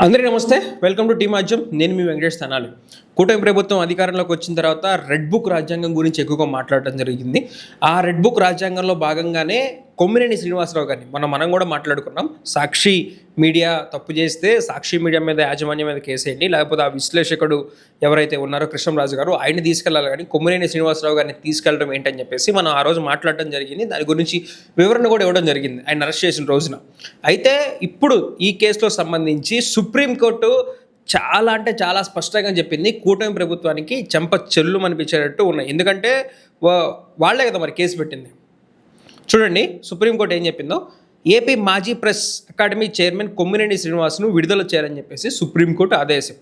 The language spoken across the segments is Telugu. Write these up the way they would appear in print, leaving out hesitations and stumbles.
అందరికీ నమస్తే, వెల్కమ్ టు టీ మాధ్యం. నేను మీ వెంకటేష్ తనాలి. కూటమి ప్రభుత్వం అధికారంలోకి వచ్చిన తర్వాత రెడ్ బుక్ రాజ్యాంగం గురించి ఎక్కువగా మాట్లాడటం జరిగింది. ఆ రెడ్ బుక్ రాజ్యాంగంలో భాగంగానే కొమ్మినేని శ్రీనివాసరావు గారిని మనం కూడా మాట్లాడుకున్నాం. సాక్షి మీడియా తప్పు చేస్తే సాక్షి మీడియా మీద యాజమాన్యం మీద కేసేయండి, లేకపోతే ఆ విశ్లేషకుడు ఎవరైతే ఉన్నారో కృష్ణంరాజు గారు ఆయన్ని తీసుకెళ్లాలి, కానీ కొమ్మినేని శ్రీనివాసరావు గారిని తీసుకెళ్ళడం ఏంటని చెప్పేసి మనం ఆ రోజు మాట్లాడటం జరిగింది. దాని గురించి వివరణ కూడా ఇవ్వడం జరిగింది ఆయన అరెస్ట్ చేసిన రోజున. అయితే ఇప్పుడు ఈ కేసులో సంబంధించి సుప్రీంకోర్టు చాలా స్పష్టంగా చెప్పింది, కూటమి ప్రభుత్వానికి చెంప చెల్లు అనిపించేటట్టు ఉన్నాయి. ఎందుకంటే వాళ్లే కదా మరి కేసు పెట్టింది. చూడండి సుప్రీంకోర్టు ఏం చెప్పిందో. ఏపీ మాజీ ప్రెస్ అకాడమీ చైర్మన్ కొమ్మినేని శ్రీనివాస్ను విడుదల చేయాలని చెప్పేసి సుప్రీంకోర్టు ఆదేశం.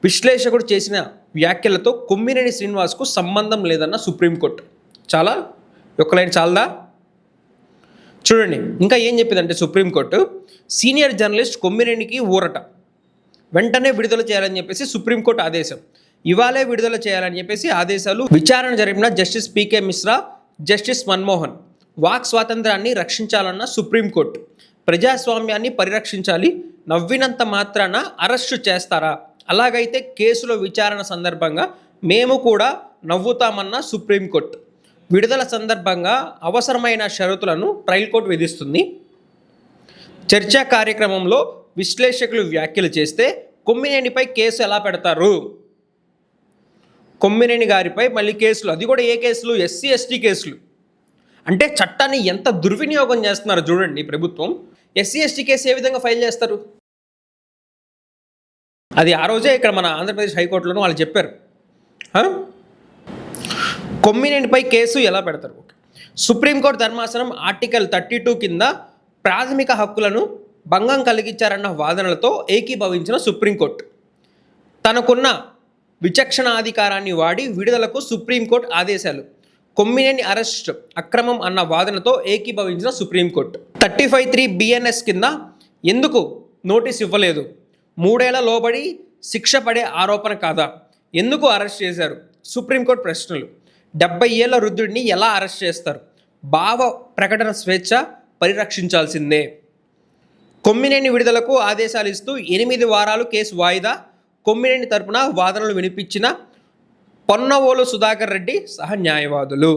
విశ్లేషకుడు చేసిన వ్యాఖ్యలతో కొమ్మినేని శ్రీనివాస్కు సంబంధం లేదన్న సుప్రీంకోర్టు. చాలా ఒక్క లైన్ చాలదా? చూడండి ఇంకా ఏం చెప్పిందంటే సుప్రీంకోర్టు, సీనియర్ జర్నలిస్ట్ కొమ్మినేనికి ఊరట, వెంటనే విడుదల చేయాలని చెప్పేసి సుప్రీంకోర్టు ఆదేశం. ఇవాళే విడుదల చేయాలని చెప్పేసి ఆదేశాలు. విచారణ జరిపిన జస్టిస్ పీకే మిశ్రా, జస్టిస్ మన్మోహన్. వాక్ స్వాతంత్రాన్ని రక్షించాలన్న సుప్రీంకోర్టు. ప్రజాస్వామ్యాన్ని పరిరక్షించాలి, నవ్వినంత మాత్రాన అరెస్టు చేస్తారా? అలాగైతే కేసులో విచారణ సందర్భంగా మేము కూడా నవ్వుతామన్న సుప్రీంకోర్టు. విడుదల సందర్భంగా అవసరమైన షరతులను ట్రయల్ కోర్టు విధిస్తుంది. చర్చా కార్యక్రమంలో విశ్లేషకులు వ్యాఖ్యలు చేస్తే కొమ్మినేనిపై కేసు ఎలా పెడతారు? కొమ్మినేని గారిపై మళ్ళీ కేసులు, అది కూడా ఏ కేసులు? ఎస్సీ ఎస్టీ కేసులు. అంటే చట్టాన్ని ఎంత దుర్వినియోగం చేస్తున్నారు చూడండి ప్రభుత్వం. ఎస్సీ ఎస్టీ కేసు ఏ విధంగా ఫైల్ చేస్తారు? అది ఆ రోజే ఇక్కడ మన ఆంధ్రప్రదేశ్ హైకోర్టులోనూ వాళ్ళు చెప్పారు. కొమ్మినేనిపై కేసు ఎలా పెడతారు? సుప్రీంకోర్టు ధర్మాసనం ఆర్టికల్ 32 కింద ప్రాథమిక హక్కులను భంగం కలిగించారన్న వాదనలతో ఏకీభవించిన సుప్రీంకోర్టు తనకున్న విచక్షణాధికారాన్ని వాడి విడుదలకు సుప్రీంకోర్టు ఆదేశాలు. కొమ్మినేని అరెస్ట్ అక్రమం అన్న వాదనతో ఏకీభవించిన సుప్రీంకోర్టు 35(3) BNS కింద ఎందుకు నోటీస్ ఇవ్వలేదు? 3 ఏళ్ల లోబడి శిక్ష పడే ఆరోపణ కాదా? ఎందుకు అరెస్ట్ చేశారు? సుప్రీంకోర్టు ప్రశ్నలు. 70 ఏళ్ల వృద్ధుడిని ఎలా అరెస్ట్ చేస్తారు? భావ ప్రకటన స్వేచ్ఛ పరిరక్షించాల్సిందే. కొమ్మినేని విడుదలకు ఆదేశాలు ఇస్తూ 8 వారాలు కేసు వాయిదా. కొమ్మినేని తరపున వాదనలు వినిపించిన పొన్నవోలు సుధాకర్ రెడ్డి సహ న్యాయవాదులు.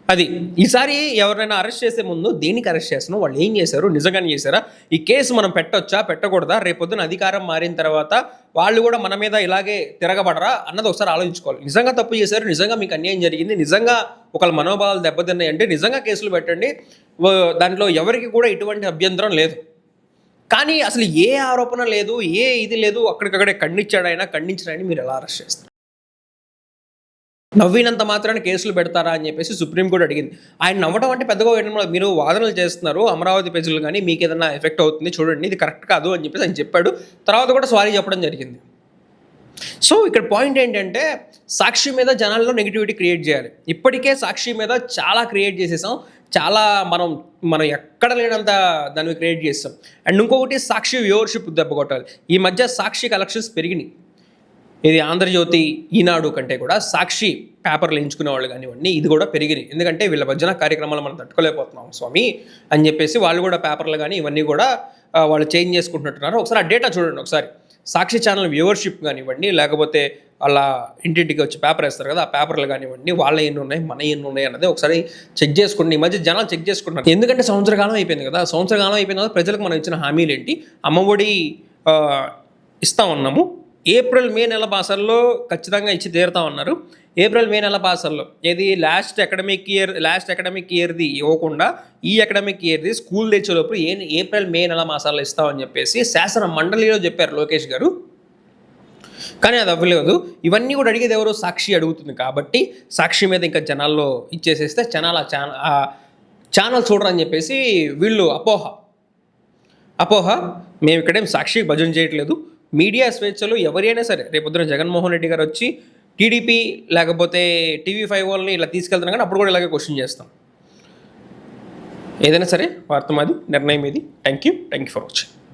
అది ఈసారి ఎవరైనా అరెస్ట్ చేసే ముందు దేనికి అరెస్ట్ చేస్తున్నాం, వాళ్ళు ఏం చేశారు, నిజంగానే చేశారా, ఈ కేసు మనం పెట్టొచ్చా పెట్టకూడదా, రేపొద్దున అధికారం మారిన తర్వాత వాళ్ళు కూడా మన మీద ఇలాగే తిరగబడరా అన్నది ఒకసారి ఆలోచించుకోవాలి. నిజంగా తప్పు చేశారు, నిజంగా మీకు అన్యాయం జరిగింది, నిజంగా ఒకళ్ళ మనోభావాలు దెబ్బతిన్నాయి అంటే నిజంగా కేసులు పెట్టండి. దాంట్లో ఎవరికి కూడా ఎటువంటి అభ్యంతరం లేదు. కానీ అసలు ఏ ఆరోపణ లేదు, ఏ ఇది లేదు, అక్కడికక్కడే ఖండించాడైనా మీరు ఎలా అరెస్ట్ చేస్తారు? నవ్వినంత మాత్రాన్ని కేసులు పెడతారా అని చెప్పేసి సుప్రీంకోర్టు అడిగింది. ఆయన నవ్వడం అంటే పెద్దగా మీరు వాదనలు చేస్తున్నారు, అమరావతి ప్రజలు కానీ మీకు ఏదైనా ఎఫెక్ట్ అవుతుంది చూడండి, ఇది కరెక్ట్ కాదు అని చెప్పేసి ఆయన చెప్పాడు. తర్వాత కూడా సారీ చెప్పడం జరిగింది. సో ఇక్కడ పాయింట్ ఏంటంటే సాక్షి మీద జనాల్లో నెగిటివిటీ క్రియేట్ చేయాలి. ఇప్పటికే సాక్షి మీద చాలా క్రియేట్ చేసేసాం, చాలా మనం ఎక్కడ లేనంత దాన్ని క్రియేట్ చేస్తాం. అండ్ ఇంకొకటి సాక్షి వ్యూవర్షిప్ దెబ్బ కొట్టాలి. ఈ మధ్య సాక్షి కలెక్షన్స్ పెరిగినాయి. ఇది ఆంధ్రజ్యోతి, ఈనాడు కంటే కూడా సాక్షి పేపర్లు ఎంచుకునే వాళ్ళు కానివ్వండి, ఇది కూడా పెరిగినాయి. ఎందుకంటే వీళ్ళ భజన కార్యక్రమాలు మనం తట్టుకోలేకపోతున్నాం స్వామి అని చెప్పేసి వాళ్ళు కూడా పేపర్లు కానీ ఇవన్నీ కూడా వాళ్ళు చేంజ్ చేసుకుంటున్నట్టున్నారు. ఒకసారి ఆ డేటా చూడండి. ఒకసారి సాక్షి ఛానల్ వ్యూవర్షిప్ కానివ్వండి, లేకపోతే వాళ్ళ ఇంటింటికి వచ్చి పేపర్ వేస్తారు కదా, ఆ పేపర్లు కానివ్వండి, వాళ్ళ ఎన్ని ఉన్నాయి, మన ఎన్ని ఉన్నాయి అన్నది ఒకసారి చెక్ చేసుకోండి. ఈ మధ్య జనాలు చెక్ చేసుకుంటున్నారు. ఎందుకంటే సంవత్సరకాలం అయిపోయింది కదా, సంవత్సరకాలం అయిపోయిన తర్వాత ప్రజలకు మనం ఇచ్చిన హామీలు ఏంటి? అమ్మఒడి ఇస్తామన్నాము, ఏప్రిల్ మే నెల పాసల్లో ఖచ్చితంగా ఇచ్చి తీరుతా ఉన్నారు. ఏప్రిల్ మే నెల పాసల్లో ఏది లాస్ట్ అకాడమిక్ ఇయర్ది ఇవ్వకుండా ఈ అకాడమిక్ ఇయర్ది స్కూల్ తెచ్చేలోపు ఏప్రిల్ మే నెల మాసాల్లో ఇస్తామని చెప్పేసి శాసన మండలిలో చెప్పారు లోకేష్ గారు. కానీ అది అవ్వలేదు. ఇవన్నీ కూడా అడిగేది ఎవరు? సాక్షి అడుగుతుంది. కాబట్టి సాక్షి మీద ఇంకా జనాల్లో ఇచ్చేసేస్తే జనాలు ఛానల్ చూడరని చెప్పేసి వీళ్ళు అపోహ. మేము ఇక్కడేం సాక్షి భజన చేయట్లేదు. మీడియా స్వేచ్ఛలు ఎవరైనా సరే, రేపొద్దున జగన్మోహన్ రెడ్డి గారు వచ్చి టీడీపీ లేకపోతే TV5 వాళ్ళని ఇలా తీసుకెళ్తున్నాం, కానీ అప్పుడు కూడా ఇలాగే క్వశ్చన్ చేస్తాం. ఏదైనా సరే వార్త మాది, నిర్ణయం ఇది. Thank you for watching.